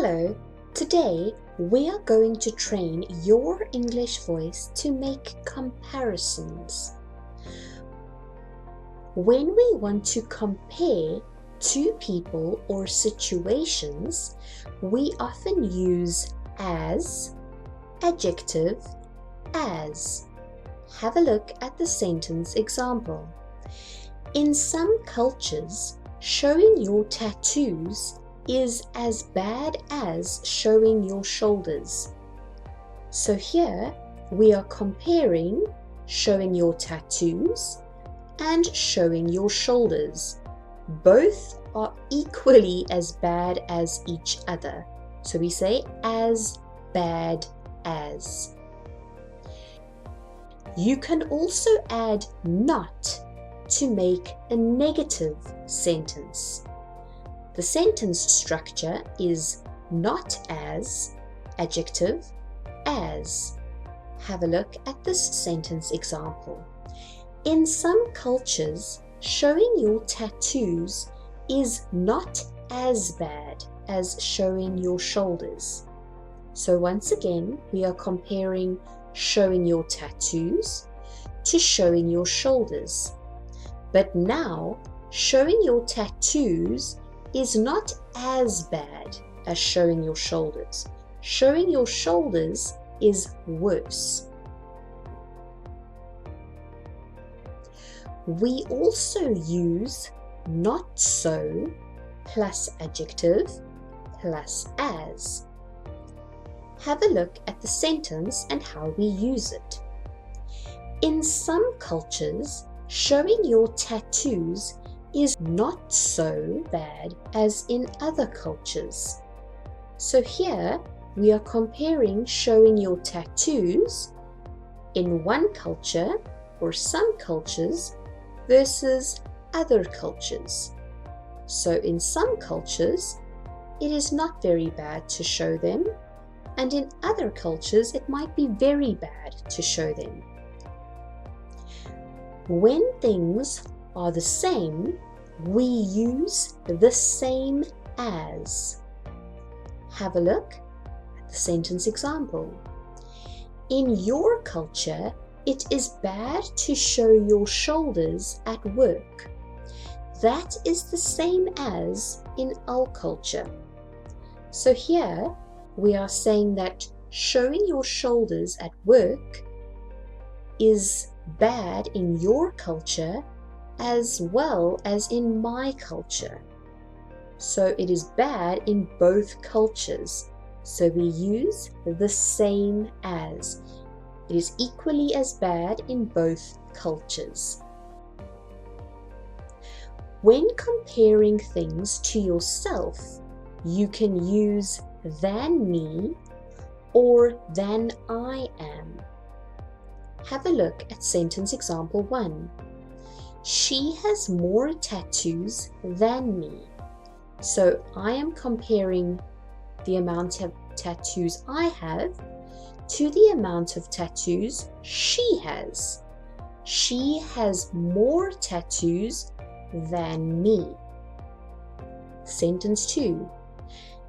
Hello, today we are going to train your English voice to make comparisons. When we want to compare two people or situations, we often use as, adjective, as. Have a look at the sentence example. In some cultures, showing your tattoos is as bad as showing your shoulders. So here we are comparing showing your tattoos and showing your shoulders. Both are equally as bad as each other. So we say as bad as. You can also add not to make a negative sentence. The sentence structure is not as, adjective, as. Have a look at this sentence example. In some cultures, showing your tattoos is not as bad as showing your shoulders. So once again, we are comparing showing your tattoos to showing your shoulders. But now, showing your tattoos is not as bad as showing your shoulders. Showing your shoulders is worse. We also use not so plus adjective plus as. Have a look at the sentence and how we use it. In some cultures, showing your tattoos is not so bad as in other cultures. So here we are comparing showing your tattoos in one culture or some cultures versus other cultures. So in some cultures it is not very bad to show them, and in other cultures it might be very bad to show them. When things are the same, we use the same as. Have a look at the sentence example. In your culture, it is bad to show your shoulders at work. That is the same as in our culture. So here we are saying that showing your shoulders at work is bad in your culture as well as in my culture. So it is bad in both cultures. So we use the same as. It is equally as bad in both cultures. When comparing things to yourself, you can use than me or than I am. Have a look at sentence example 1. She has more tattoos than me. So I am comparing the amount of tattoos I have to the amount of tattoos she has. She has more tattoos than me. Sentence 2.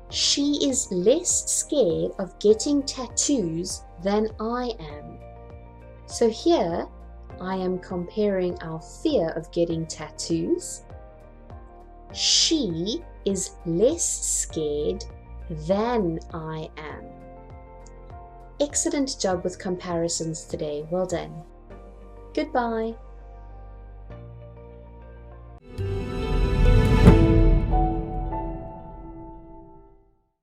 She is less scared of getting tattoos than I am. So here I am comparing our fear of getting tattoos. She is less scared than I am. Excellent job with comparisons today. Well done. Goodbye.